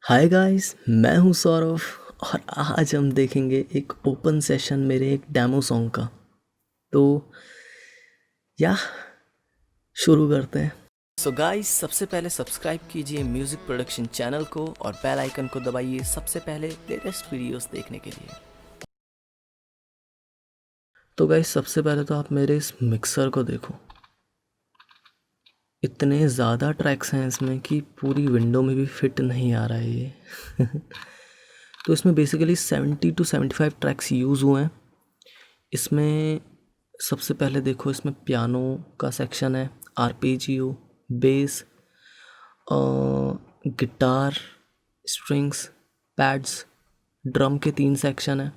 Hi guys, मैं हूं सौरभ और आज हम देखेंगे एक ओपन सेशन मेरे एक डेमो सॉन्ग का। तो या शुरू करते हैं। सो गाइस, सबसे पहले सब्सक्राइब कीजिए म्यूजिक प्रोडक्शन चैनल को और बेल आइकन को दबाइए सबसे पहले लेटेस्ट वीडियोस देखने के लिए। तो गाइस, सबसे पहले तो आप मेरे इस मिक्सर को देखो। इतने ज़्यादा ट्रैक्स हैं इसमें कि पूरी विंडो में भी फिट नहीं आ रहा है ये। तो इसमें बेसिकली 70 to 75 ट्रैक्स यूज़ हुए हैं। इसमें सबसे पहले देखो, इसमें पियानो का सेक्शन है, arpeggio, bass, guitar, strings, pads, drum के 3 सेक्शन है।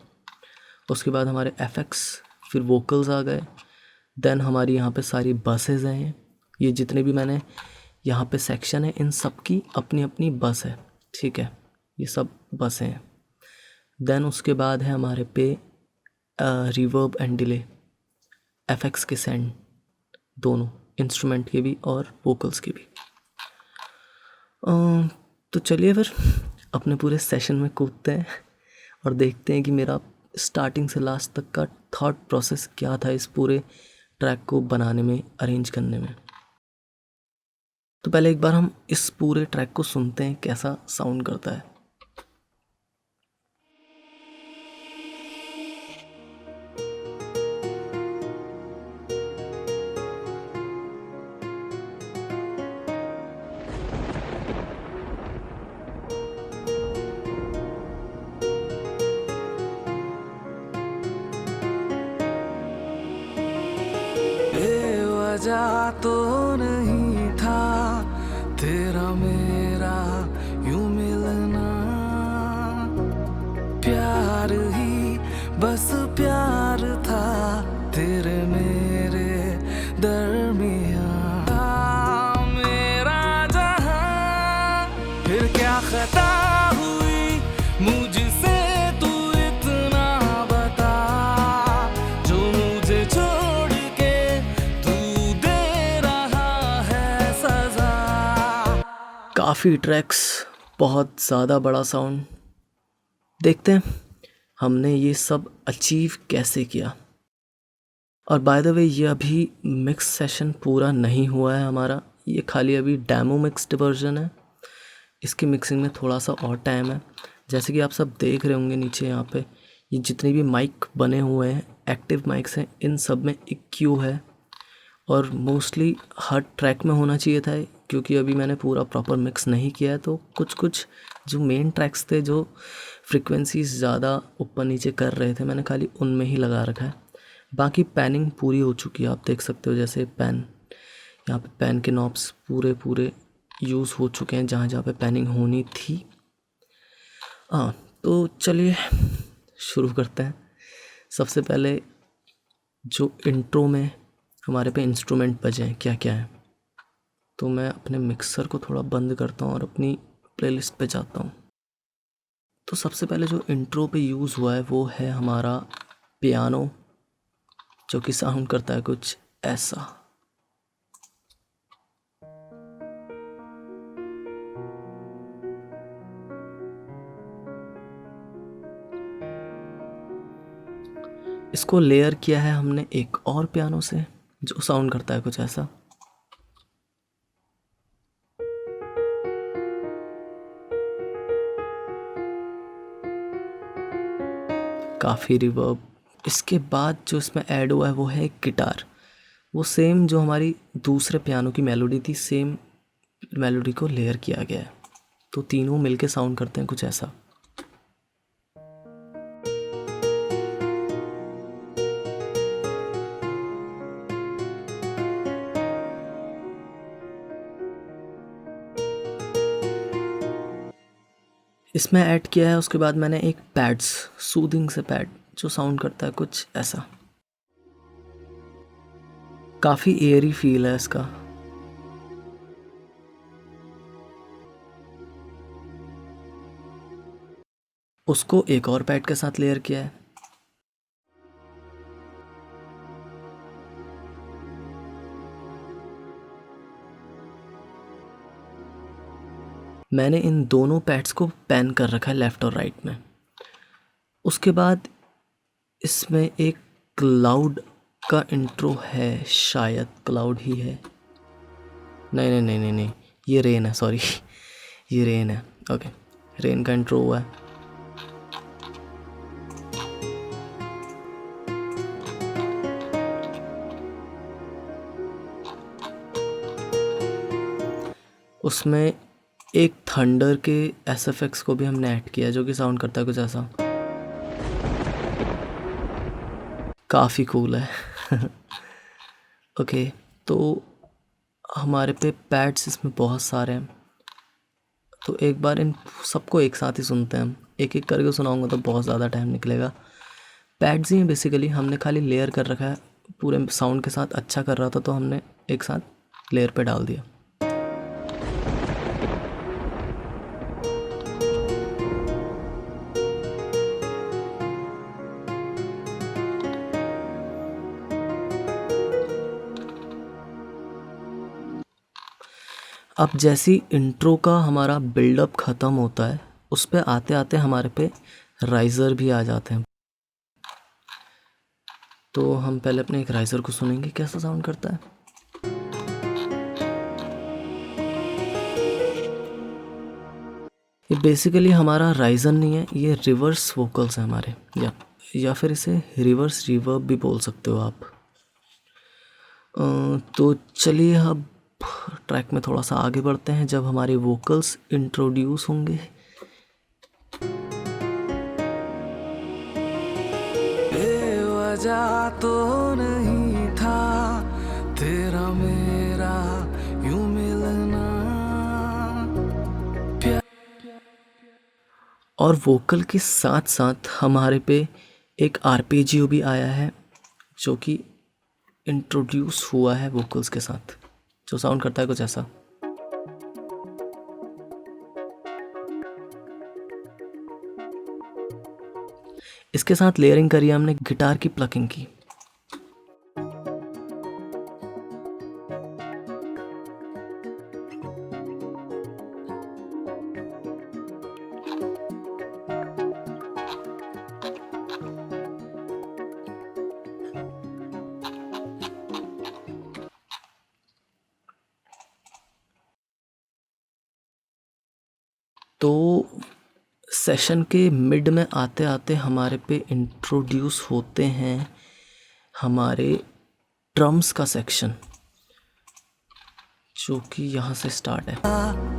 उसके बाद हमारे एफेक्ट्स, फिर वोकल्स आ गए। देन हमारी यहाँ पे सारी बसेज हैं। ये जितने भी मैंने यहाँ पे सेक्शन है, इन सब की अपनी अपनी बस है, ठीक है। ये सब बसें हैं। देन उसके बाद है हमारे पे रिवर्ब एंड डिले, एफेक्ट्स के सेंड, दोनों इंस्ट्रूमेंट के भी और वोकल्स के भी। तो चलिए फिर अपने पूरे सेशन में कूदते हैं और देखते हैं कि मेरा स्टार्टिंग से लास्ट तक का थॉट प्रोसेस क्या था इस पूरे ट्रैक को बनाने में, अरेंज करने में। तो पहले एक बार हम इस पूरे ट्रैक को सुनते हैं कैसा साउंड करता है। वजह तो नहीं था तेरा मेरा यूं मिलना, प्यार ही बस प्यार था तेरे मेरे दरमियां। था मेरा जहां, फिर क्या खता हुई मुझसे तू इतना बता, जो मुझे छोड़ के तू दे रहा है सजा। काफ़ी ट्रैक्स, बहुत ज़्यादा बड़ा साउंड। देखते हैं हमने ये सब अचीव कैसे किया। और बाय द वे, ये अभी मिक्स सेशन पूरा नहीं हुआ है हमारा, ये खाली अभी डेमो मिक्स्ड वर्जन है। इसकी मिक्सिंग में थोड़ा सा और टाइम है। जैसे कि आप सब देख रहे होंगे नीचे यहाँ पे, ये जितने भी माइक बने हुए हैं, एक्टिव माइक्स हैं, इन सब में एक क्यू है और मोस्टली हर ट्रैक में होना चाहिए था, क्योंकि अभी मैंने पूरा प्रॉपर मिक्स नहीं किया है। तो कुछ कुछ जो मेन ट्रैक्स थे, जो फ्रिक्वेंसीज ज़्यादा ऊपर नीचे कर रहे थे, मैंने खाली उनमें ही लगा रखा है। बाकी पैनिंग पूरी हो चुकी है, आप देख सकते हो। जैसे पैन, यहाँ पे पैन के नॉब्स पूरे पूरे यूज़ हो चुके हैं जहाँ जहाँ पे पैनिंग होनी थी। हाँ, तो चलिए शुरू करते हैं। सबसे पहले जो इंट्रो में हमारे पे इंस्ट्रूमेंट बजे हैं, क्या क्या है, तो मैं अपने मिक्सर को थोड़ा बंद करता हूँ और अपनी प्लेलिस्ट पे जाता हूँ। तो सबसे पहले जो इंट्रो पे यूज़ हुआ है वो है हमारा पियानो, जो कि साउंड करता है कुछ ऐसा। इसको लेयर किया है हमने एक और पियानो से, जो साउंड करता है कुछ ऐसा। काफ़ी रिवर्ब। इसके बाद जो इसमें ऐड हुआ है वो है गिटार। वो सेम जो हमारी दूसरे पियानो की मेलोडी थी, सेम मेलोडी को लेयर किया गया है। तो तीनों मिलके साउंड करते हैं कुछ ऐसा। इसमें ऐड किया है उसके बाद मैंने एक पैड्स, सूदिंग से पैड, जो साउंड करता है कुछ ऐसा। काफ़ी एयरी फील है इसका। उसको एक और पैड के साथ लेयर किया है। मैंने इन दोनों पैड्स को पैन कर रखा है लेफ़्ट और राइट में। उसके बाद इसमें एक क्लाउड का इंट्रो है, शायद क्लाउड ही है। नहीं नहीं नहीं नहीं नहीं, ये रेन है, सॉरी ये रेन है। ओके, रेन का इंट्रो हुआ है। उसमें एक थंडर के एसएफएक्स को भी हमने ऐड किया जो कि साउंड करता है कुछ ऐसा, काफ़ी कूल है। ओके, तो हमारे पे पैड्स इसमें बहुत सारे हैं, तो एक बार इन सबको एक साथ ही सुनते हैं। हम एक एक करके सुनाऊंगा तो बहुत ज़्यादा टाइम निकलेगा। पैड्स ही हैं बेसिकली, हमने खाली लेयर कर रखा है, पूरे साउंड के साथ अच्छा कर रहा था तो हमने एक साथ लेयर पे डाल दिया। अब जैसी इंट्रो का हमारा बिल्डअप ख़त्म होता है, उस पे आते आते हमारे पे राइज़र भी आ जाते हैं। तो हम पहले अपने एक राइज़र को सुनेंगे कैसा साउंड करता है। ये बेसिकली हमारा राइज़र नहीं है, ये रिवर्स वोकल्स हैं हमारे, या फिर इसे रिवर्स रिवर्ब भी बोल सकते हो आप। तो चलिए अब ट्रैक में थोड़ा सा आगे बढ़ते हैं जब हमारे वोकल्स इंट्रोड्यूस होंगे। बेवजह तो नहीं था तेरा मेरा यूं मिलना। और वोकल के साथ साथ हमारे पे एक आर्पेजियो भी आया है जो कि इंट्रोड्यूस हुआ है वोकल्स के साथ, जो साउंड करता है कुछ ऐसा। इसके साथ लेयरिंग करी हमने गिटार की प्लकिंग की। तो सेशन के मिड में आते आते हमारे पे इंट्रोड्यूस होते हैं हमारे ड्रम्स का सेक्शन, जो कि यहाँ से स्टार्ट है।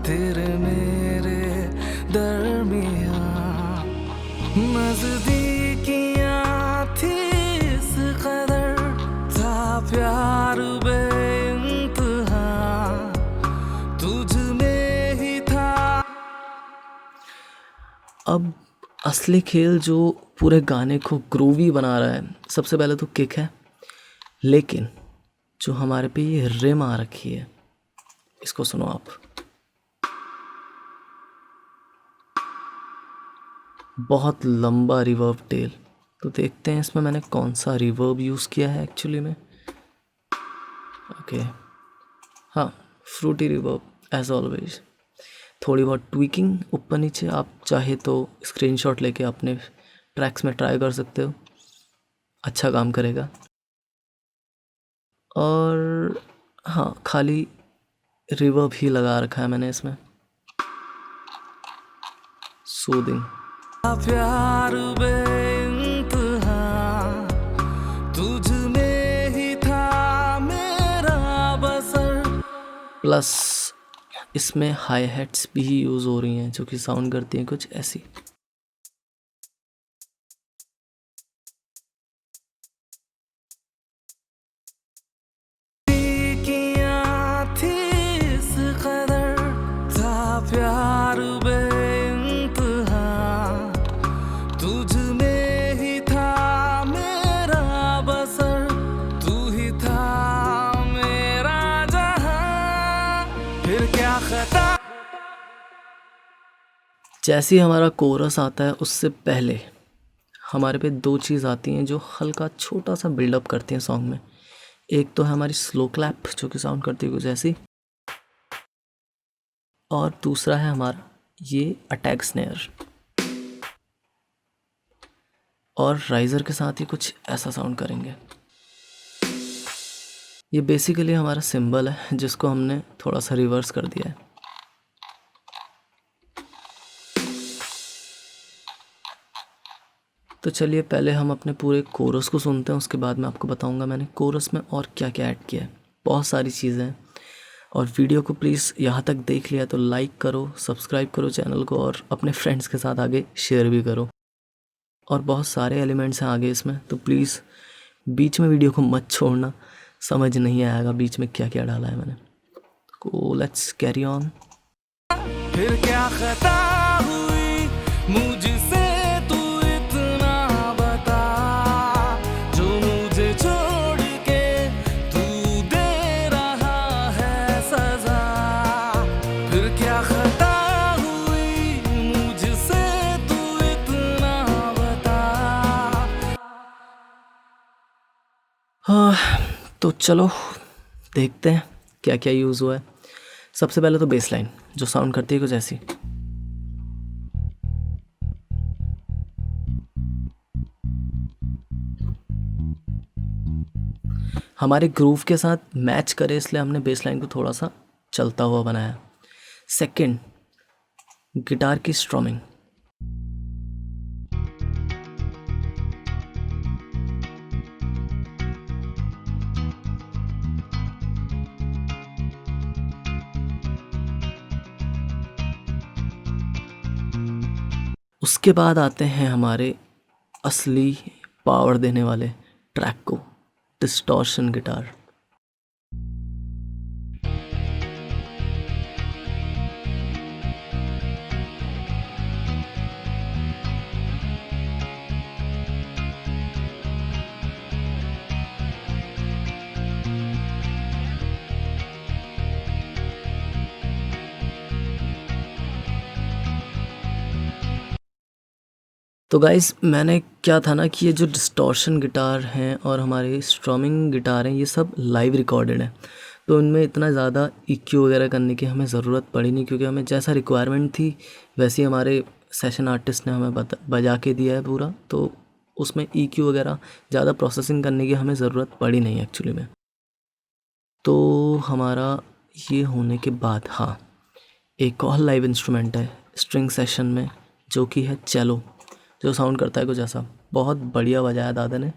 तेरे मेरे दरमियां नजदीकियां थी, इस कदर था प्यार बेइंतहा, तुझ में ही था। अब असली खेल जो पूरे गाने को ग्रूवी बना रहा है, सबसे पहले तो किक है, लेकिन जो हमारे पे ये रिम आ रखी है, इसको सुनो आप। बहुत लंबा रिवर्ब टेल। तो देखते हैं इसमें मैंने कौन सा रिवर्ब यूज़ किया है एक्चुअली में। ओके, हाँ, फ्रूटी रिवर्ब एज ऑलवेज। थोड़ी बहुत ट्विकिंग ऊपर नीचे, आप चाहे तो स्क्रीनशॉट लेके अपने ट्रैक्स में ट्राई कर सकते हो, अच्छा काम करेगा। और हाँ, खाली रिवर्ब ही लगा रखा है मैंने इसमें, सूदिंग। प्यार बेइंतहा, तुझ में ही था मेरा बसर। प्लस इसमें हाई हैट्स भी यूज़ हो रही हैं जो कि साउंड करती हैं कुछ ऐसी। प्यार बेइंतहा, तुझ में ही था मेरा बसर, तू ही था मेरा जहां, फिर क्या खता। जैसे ही हमारा कोरस आता है उससे पहले हमारे पे दो चीज़ आती हैं जो हल्का छोटा सा बिल्डअप करती हैं सॉन्ग में। एक तो है हमारी स्लो क्लैप जो कि साउंड करती है कुछ ऐसी, और दूसरा है हमारा ये अटैक स्नेयर, और राइज़र के साथ ही कुछ ऐसा साउंड करेंगे। ये बेसिकली हमारा सिंबल है जिसको हमने थोड़ा सा रिवर्स कर दिया है। तो चलिए पहले हम अपने पूरे कोरस को सुनते हैं, उसके बाद मैं आपको बताऊंगा मैंने कोरस में और क्या क्या ऐड किया है। बहुत सारी चीज़ें हैं, और वीडियो को प्लीज़ यहाँ तक देख लिया तो लाइक करो, सब्सक्राइब करो चैनल को, और अपने फ्रेंड्स के साथ आगे शेयर भी करो। और बहुत सारे एलिमेंट्स हैं आगे इसमें, तो प्लीज़ बीच में वीडियो को मत छोड़ना, समझ नहीं आएगा बीच में क्या क्या डाला है मैंने। तो लेट्स कैरी ऑन। फिर क्या खता हुई मुझसे तू इतना बता, जो मुझे छोड़ के तू दे रहा है सजा। फिर क्या खता हुई मुझसे तू इतना बता। हाँ, तो चलो देखते हैं क्या क्या यूज़ हुआ है। सबसे पहले तो बेस लाइन जो साउंड करती है कुछ ऐसी। हमारे ग्रूव के साथ मैच करे इसलिए हमने बेस लाइन को थोड़ा सा चलता हुआ बनाया। सेकंड, गिटार की स्ट्रमिंग। उसके बाद आते हैं हमारे असली पावर देने वाले ट्रैक को, डिस्टॉर्शन गिटार। तो गाइस मैंने क्या था ना कि ये जो डिस्टॉर्शन गिटार हैं और हमारे स्ट्रमिंग गिटार हैं ये सब लाइव रिकॉर्डेड हैं, तो इनमें इतना ज़्यादा EQ वगैरह करने की हमें ज़रूरत पड़ी नहीं, क्योंकि हमें जैसा रिक्वायरमेंट थी वैसे ही हमारे सेशन आर्टिस्ट ने हमें बजा के दिया है पूरा, तो उसमें EQ वगैरह ज़्यादा प्रोसेसिंग करने की हमें ज़रूरत पड़ी नहीं एक्चुअली में। तो हमारा ये होने के बाद हाँ, एक और लाइव इंस्ट्रूमेंट है स्ट्रिंग सेशन में जो कि है चेलो, जो साउंड करता है कुछ ऐसा। बहुत बढ़िया बजाया दादा ने,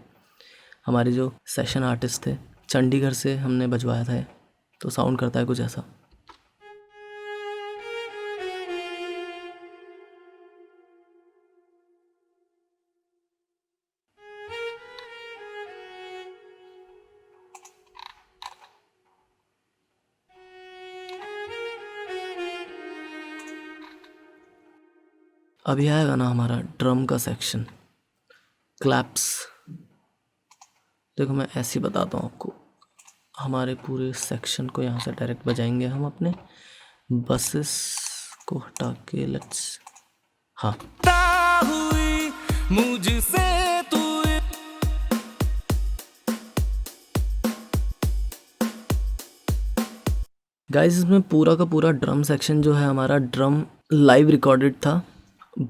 हमारे जो सेशन आर्टिस्ट थे चंडीगढ़ से हमने बजवाया था, तो साउंड करता है कुछ ऐसा। अभी आएगा ना हमारा ड्रम का सेक्शन, क्लैप्स। देखो मैं ऐसे ही बताता हूँ आपको, हमारे पूरे सेक्शन को यहाँ से डायरेक्ट बजाएंगे हम अपने बसेस को हटा के। लेट्स हाँ, हुई मुझसे तू गाइस इसमें पूरा का पूरा ड्रम सेक्शन जो है हमारा ड्रम लाइव रिकॉर्डेड था,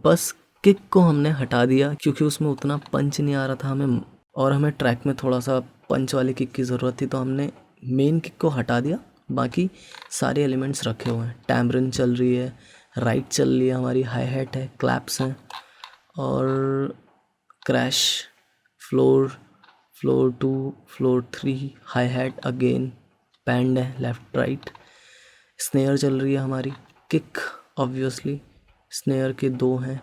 बस किक को हमने हटा दिया क्योंकि उसमें उतना पंच नहीं आ रहा था हमें, और हमें ट्रैक में थोड़ा सा पंच वाली किक की ज़रूरत थी, तो हमने मेन किक को हटा दिया, बाकी सारे एलिमेंट्स रखे हुए हैं। टैम्बरिन चल रही है, राइट चल रही है हमारी, हाई हैट है, क्लैप्स हैं, और crash, floor, floor 2, floor 3, hi hat again, band है लेफ़्ट राइट, स्नेयर चल रही है हमारी, किक ऑब्वियसली स्नेयर के 2 हैं,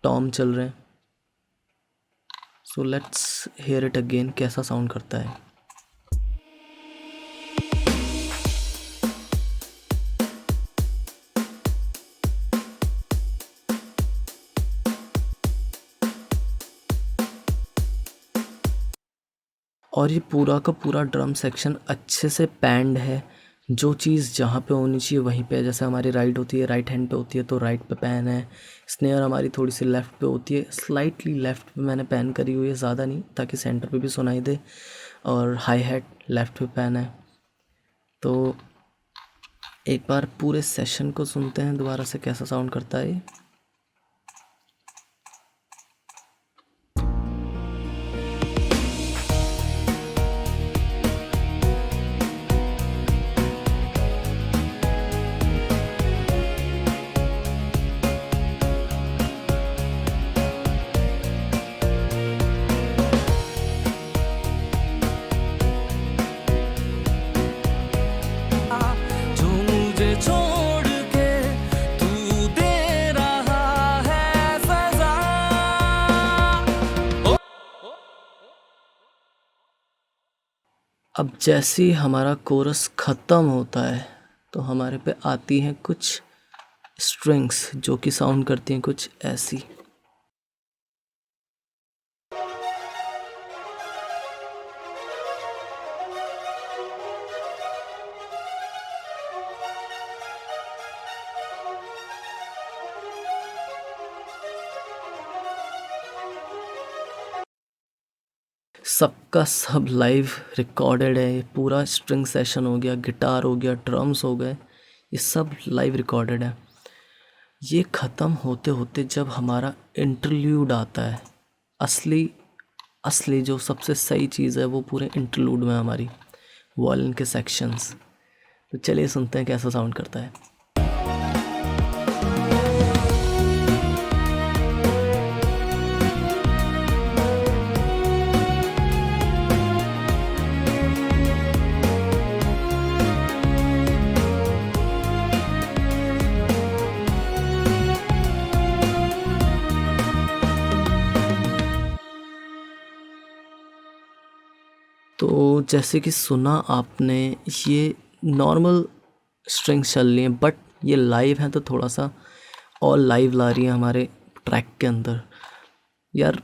टॉम चल रहे हैं। So let's here it again कैसा साउंड करता है। और ये पूरा का पूरा ड्रम सेक्शन अच्छे से पैंड है, जो चीज़ जहाँ पे होनी चाहिए वहीं पे है। जैसे हमारी राइट होती है, राइट हैंड पे होती है तो राइट पे पैन है, स्नेयर हमारी थोड़ी सी लेफ़्ट पे होती है, स्लाइटली लेफ़्ट पे मैंने पैन करी हुई है, ज़्यादा नहीं, ताकि सेंटर पे भी सुनाई दे, और हाई हैट लेफ़्ट पे पैन है। तो एक बार पूरे सेशन को सुनते हैं दोबारा से कैसा साउंड करता है ये। जो मुझे छोड़ के तू दे रहा है सजा। अब जैसे ही हमारा कोरस ख़त्म होता है तो हमारे पे आती हैं कुछ स्ट्रिंग्स जो कि साउंड करती हैं कुछ ऐसी। सबका सब लाइव रिकॉर्डेड है, ये पूरा स्ट्रिंग सेशन हो गया, गिटार हो गया, ड्रम्स हो गए, ये सब लाइव रिकॉर्डेड है। ये ख़त्म होते होते जब हमारा इंटरल्यूड आता है, असली जो सबसे सही चीज़ है वो पूरे इंटरलूड में हमारी वॉलिन के सेक्शंस। तो चलिए सुनते हैं कैसा साउंड करता है। तो जैसे कि सुना आपने, ये नॉर्मल स्ट्रिंग्स चल रही हैं बट ये लाइव हैं तो थोड़ा सा और लाइव ला रही है हमारे ट्रैक के अंदर। यार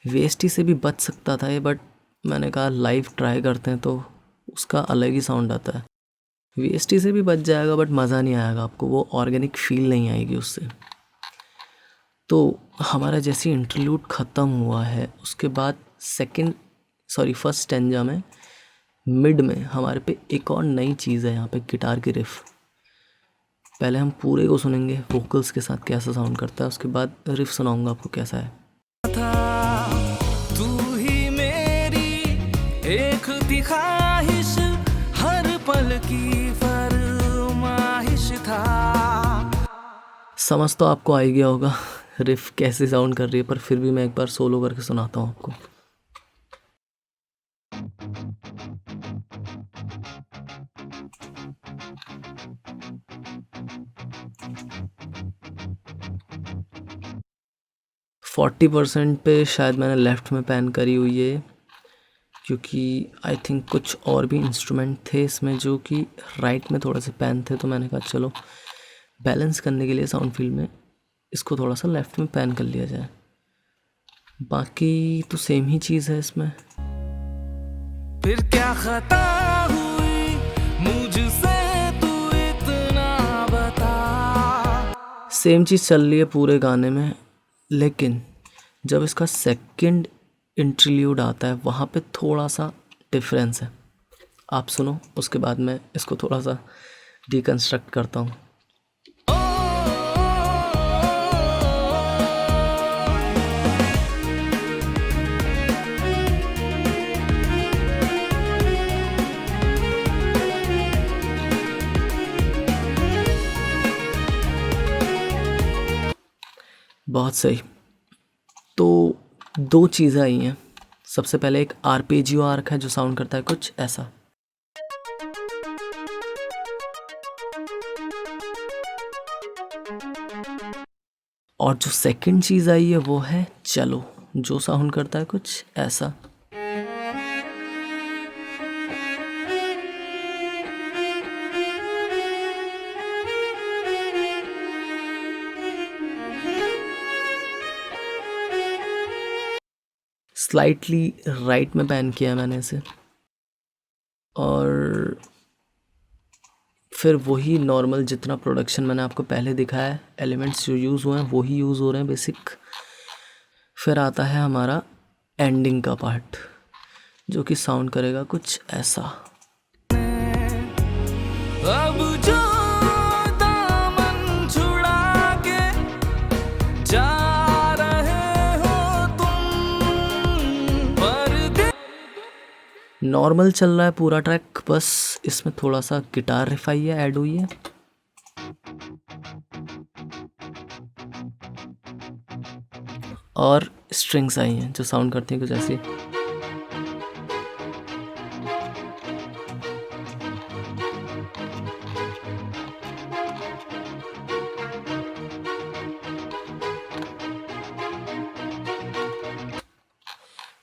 वेस्टी से भी बच सकता था ये, बट मैंने कहा लाइव ट्राई करते हैं तो उसका अलग ही साउंड आता है। वेस्टी से भी बच जाएगा बट मज़ा नहीं आएगा आपको, वो ऑर्गेनिक फील नहीं आएगी उससे। तो हमारा जैसे इंटरलूड ख़त्म हुआ है उसके बाद फर्स्ट स्टैंजा में मिड में हमारे पे एक और नई चीज़ है, यहाँ पे गिटार की रिफ। पहले हम पूरे को सुनेंगे वोकल्स के साथ कैसा साउंड करता है, उसके बाद रिफ सुनाऊंगा आपको कैसा है। तू ही मेरी एक थी ख्वाहिश, हर पल की फरमाइश था। समझ तो आपको आ ही गया होगा रिफ कैसे साउंड कर रही है, पर फिर भी मैं एक बार सोलो करके सुनाता हूँ आपको। फोर्टी % पे शायद मैंने लेफ़्ट में पैन करी हुई है, क्योंकि आई थिंक कुछ और भी इंस्ट्रूमेंट थे इसमें जो कि राइट में थोड़ा से पैन थे, तो मैंने कहा चलो बैलेंस करने के लिए साउंड फील्ड में इसको थोड़ा सा लेफ़्ट में पैन कर लिया जाए। बाकी तो सेम ही चीज़ है इसमें। फिर क्या खता हुई मुझसे तू इतना बता। सेम चीज़ चल रही है पूरे गाने में, लेकिन जब इसका सेकंड इंटरल्यूड आता है वहाँ पे थोड़ा सा डिफरेंस है। आप सुनो, उसके बाद मैं इसको थोड़ा सा डिकंस्ट्रक्ट करता हूँ। बहुत सही। तो दो चीज़ें आई हैं। सबसे पहले एक आर्पेजियो आर्क है जो साउंड करता है कुछ ऐसा, और जो सेकंड चीज़ आई है वो है चलो, जो साउंड करता है कुछ ऐसा। स्लाइटली राइट में पैन किया मैंने इसे, और फिर वही नॉर्मल जितना प्रोडक्शन मैंने आपको पहले दिखाया है, एलिमेंट्स जो यूज़ हुए हैं वही यूज़ हो रहे हैं बेसिक। फिर आता है हमारा एंडिंग का पार्ट जो कि साउंड करेगा कुछ ऐसा। अब जो नॉर्मल चल रहा है पूरा ट्रैक, बस इसमें थोड़ा सा गिटार रिफाई है, ऐड हुई है। और स्ट्रिंग्स आई हैं जो साउंड करती हैं कुछ ऐसी।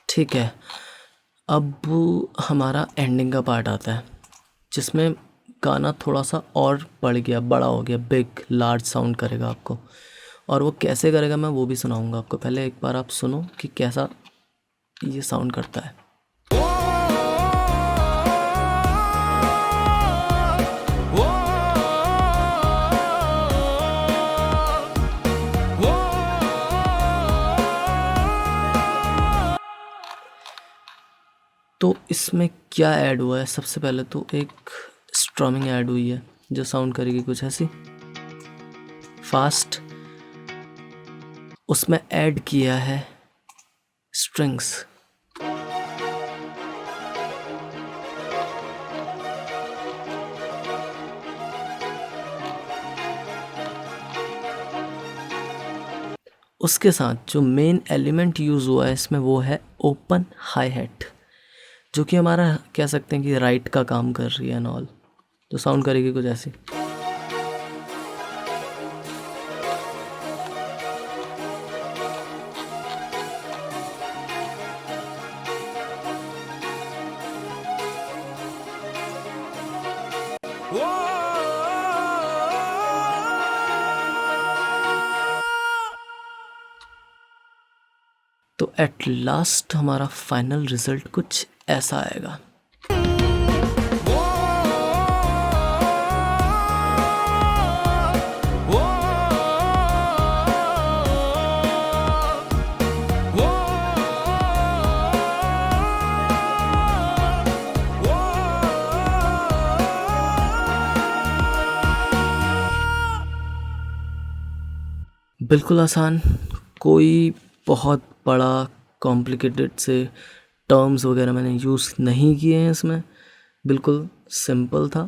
ठीक है, अब हमारा एंडिंग का पार्ट आता है जिसमें गाना थोड़ा सा और बढ़ गया, बड़ा हो गया, बिग लार्ज साउंड करेगा आपको। और वो कैसे करेगा मैं वो भी सुनाऊंगा आपको। पहले एक बार आप सुनो कि कैसा ये साउंड करता है। तो इसमें क्या ऐड हुआ है, सबसे पहले तो एक स्ट्रमिंग ऐड हुई है जो साउंड करेगी कुछ ऐसी फास्ट। उसमें ऐड किया है स्ट्रिंग्स। उसके साथ जो मेन एलिमेंट यूज़ हुआ है इसमें वो है ओपन हाई हैट, जो कि हमारा कह सकते हैं कि राइट का काम कर रही है एंड ऑल, जो साउंड करेगी कुछ ऐसी। तो एट लास्ट हमारा फाइनल रिजल्ट कुछ ऐसा आएगा। बिल्कुल आसान, कोई बहुत बड़ा कॉम्प्लिकेटेड से टर्म्स वगैरह मैंने यूज़ नहीं किए हैं इसमें, बिल्कुल सिंपल था।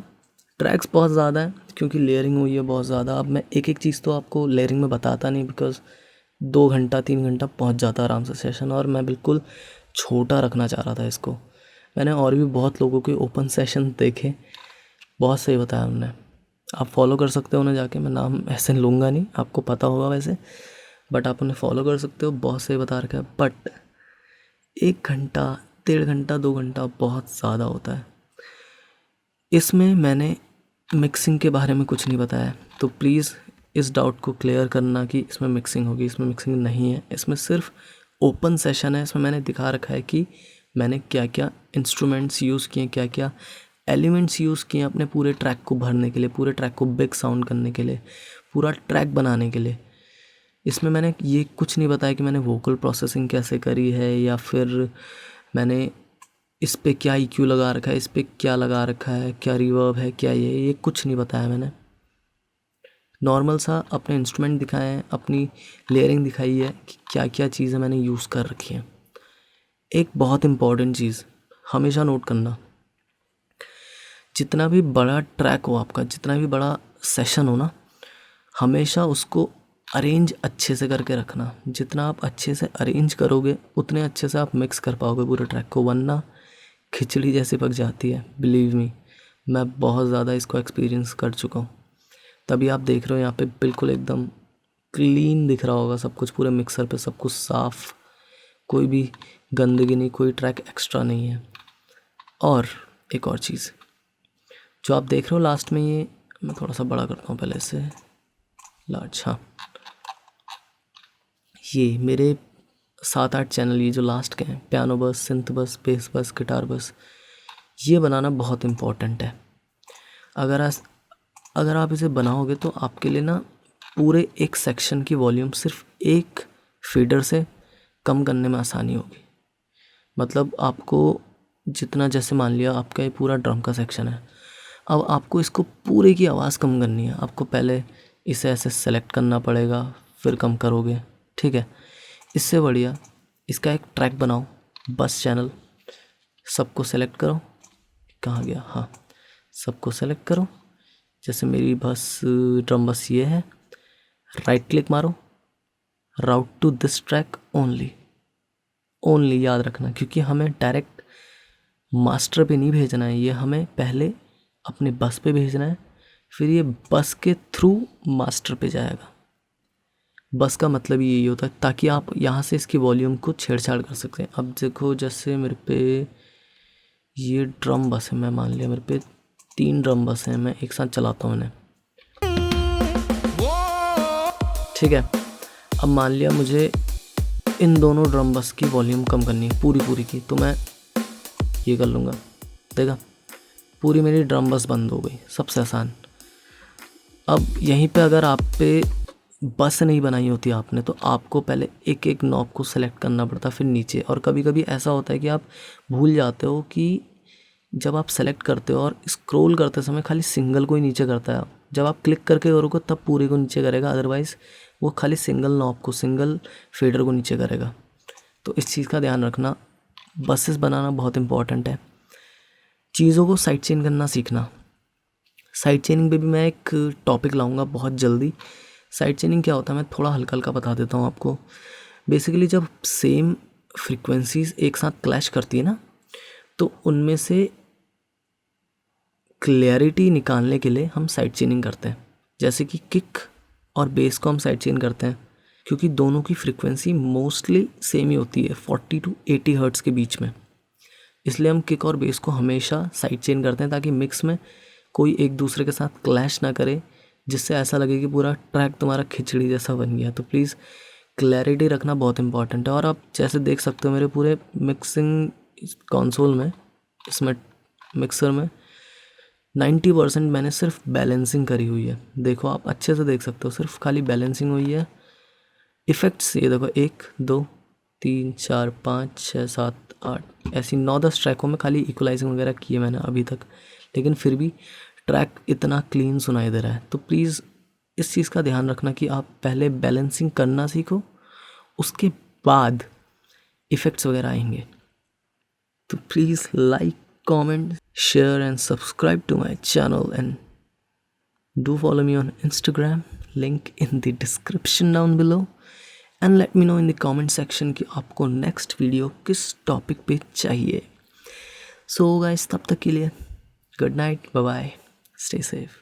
ट्रैक्स बहुत ज़्यादा हैं क्योंकि लेयरिंग हुई है बहुत ज़्यादा। अब मैं एक एक चीज़ तो आपको लेयरिंग में बताता नहीं, बिकॉज़ 2 घंटा 3 घंटा पहुंच जाता आराम से सेशन, और मैं बिल्कुल छोटा रखना चाह रहा था इसको। मैंने और भी बहुत लोगों के ओपन सेशन देखे, बहुत सही बताया उन्होंने, आप फॉलो कर सकते हो उन्हें जाके। मैं नाम ऐसे लूँगा नहीं, आपको पता होगा वैसे, बट आप उन्हें फॉलो कर सकते हो, बहुत सही बता रखा है। बट 1 घंटा 1.5 घंटा 2 घंटा बहुत ज़्यादा होता है। इसमें मैंने मिक्सिंग के बारे में कुछ नहीं बताया, तो प्लीज़ इस डाउट को क्लियर करना कि इसमें मिक्सिंग होगी। इसमें मिक्सिंग नहीं है, इसमें सिर्फ ओपन सेशन है। इसमें मैंने दिखा रखा है कि मैंने क्या क्या इंस्ट्रूमेंट्स यूज़ किए, क्या क्या एलिमेंट्स यूज़ किए अपने पूरे ट्रैक को भरने के लिए, पूरे ट्रैक को बिग साउंड करने के लिए, पूरा ट्रैक बनाने के लिए। इसमें मैंने ये कुछ नहीं बताया कि मैंने वोकल प्रोसेसिंग कैसे करी है, या फिर मैंने इस पे क्या EQ लगा रखा है, इस पे क्या लगा रखा है, क्या रिवर्ब है, क्या ये कुछ नहीं बताया मैंने। नॉर्मल सा अपने इंस्ट्रूमेंट दिखाए हैं, अपनी लेयरिंग दिखाई है कि क्या क्या चीज़ें मैंने यूज़ कर रखी हैं। एक बहुत इम्पॉर्टेंट चीज़ हमेशा नोट करना, जितना भी बड़ा ट्रैक हो आपका, जितना भी बड़ा सेशन हो ना, हमेशा उसको अरेंज अच्छे से करके रखना। जितना आप अच्छे से अरेंज करोगे उतने अच्छे से आप मिक्स कर पाओगे पूरे ट्रैक को, वरना खिचड़ी जैसी पक जाती है। बिलीव मी, मैं बहुत ज़्यादा इसको एक्सपीरियंस कर चुका हूँ। तभी आप देख रहे हो यहाँ पे बिल्कुल एकदम क्लीन दिख रहा होगा सब कुछ, पूरे मिक्सर पे सब कुछ साफ़, कोई भी गंदगी नहीं, कोई ट्रैक एक्स्ट्रा नहीं है। और एक और चीज़ जो आप देख रहे हो लास्ट में, ये मैं थोड़ा सा बड़ा करता हूँ पहले से, लार्ज, हाँ, ये मेरे 7-8 चैनल ये जो लास्ट के हैं, पियानो बस, सिंथ बस, बेस बस, गिटार बस, ये बनाना बहुत इम्पोर्टेंट है। अगर आप इसे बनाओगे तो आपके लिए ना पूरे एक सेक्शन की वॉल्यूम सिर्फ एक फीडर से कम करने में आसानी होगी। मतलब आपको जितना, जैसे मान लिया आपका ये पूरा ड्रम का सेक्शन है, अब आपको इसको पूरे की आवाज़ कम करनी है, आपको पहले इसे ऐसे सेलेक्ट करना पड़ेगा, फिर कम करोगे, ठीक है। इससे बढ़िया इसका एक ट्रैक बनाओ, बस चैनल, सबको सेलेक्ट करो, कहाँ गया, हाँ सबको सेलेक्ट करो। जैसे मेरी बस ड्रम बस ये है, राइट क्लिक मारो, route to this track only, only याद रखना, क्योंकि हमें डायरेक्ट मास्टर पे नहीं भेजना है, ये हमें पहले अपने बस पे भेजना है, फिर ये बस के थ्रू मास्टर पे जाएगा। बस का मतलब यही होता है, ताकि आप यहाँ से इसकी वॉल्यूम को छेड़छाड़ कर सकते हैं। अब देखो जैसे मेरे पे ये ड्रम बस है, मैं मान लिया मेरे पे 3 ड्रम बस हैं, मैं एक साथ चलाता हूँ इन्हें, ठीक है। अब मान लिया मुझे इन दोनों ड्रम बस की वॉल्यूम कम करनी है पूरी की, तो मैं ये कर लूँगा, देखा पूरी मेरी ड्रम बस बंद हो गई, सबसे आसान। अब यहीं पे अगर आप पे बस नहीं बनाई होती आपने, तो आपको पहले एक एक नॉब को सेलेक्ट करना पड़ता, फिर नीचे। और कभी कभी ऐसा होता है कि आप भूल जाते हो कि जब आप सेलेक्ट करते हो और स्क्रॉल करते समय खाली सिंगल को ही नीचे करता है, जब आप क्लिक करके करोगे तब पूरे को नीचे करेगा, अदरवाइज़ वो खाली सिंगल नॉब को, सिंगल फेडर को नीचे करेगा। तो इस चीज़ का ध्यान रखना, बसेस बनाना बहुत इंपॉर्टेंट है। चीज़ों को साइड चेन करना सीखना, साइड चेनिंग पे भी मैं एक टॉपिक लाऊंगा बहुत जल्दी। साइड चेनिंग क्या होता है मैं थोड़ा हल्का हल्का बता देता हूँ आपको। बेसिकली जब सेम फ्रीक्वेंसीज एक साथ क्लैश करती है ना, तो उनमें से क्लैरिटी निकालने के लिए हम साइड चेनिंग करते हैं। जैसे कि किक और बेस को हम साइड चेन करते हैं, क्योंकि दोनों की फ्रीक्वेंसी मोस्टली सेम ही होती है 40 to 80 हर्ट्ज़ के बीच में, इसलिए हम किक और बेस को हमेशा साइड चेन करते हैं, ताकि मिक्स में कोई एक दूसरे के साथ क्लैश ना करे, जिससे ऐसा लगे कि पूरा ट्रैक तुम्हारा खिचड़ी जैसा बन गया। तो प्लीज़ क्लैरिटी रखना बहुत इंपॉर्टेंट है। और आप जैसे देख सकते हो मेरे पूरे मिक्सिंग कंसोल में, इसमें मिक्सर में 90% मैंने सिर्फ बैलेंसिंग करी हुई है। देखो आप अच्छे से देख सकते हो, सिर्फ खाली बैलेंसिंग हुई है। इफ़ेक्ट्स ये देखो 1 2 3 4 5 6 7 8 ऐसी 9-10 ट्रैकों में खाली इक्वलाइजिंग वगैरह की है मैंने अभी तक, लेकिन फिर भी ट्रैक इतना क्लीन सुनाई दे रहा है। तो प्लीज़ इस चीज़ का ध्यान रखना कि आप पहले बैलेंसिंग करना सीखो, उसके बाद इफ़ेक्ट्स वगैरह आएंगे। तो please like, comment, share and subscribe to my channel, and do follow me on Instagram, link in the description down below, and let me know in the comment section कि आपको next video किस topic पे चाहिए। So guys, तब तक के लिए good night, bye bye, stay safe.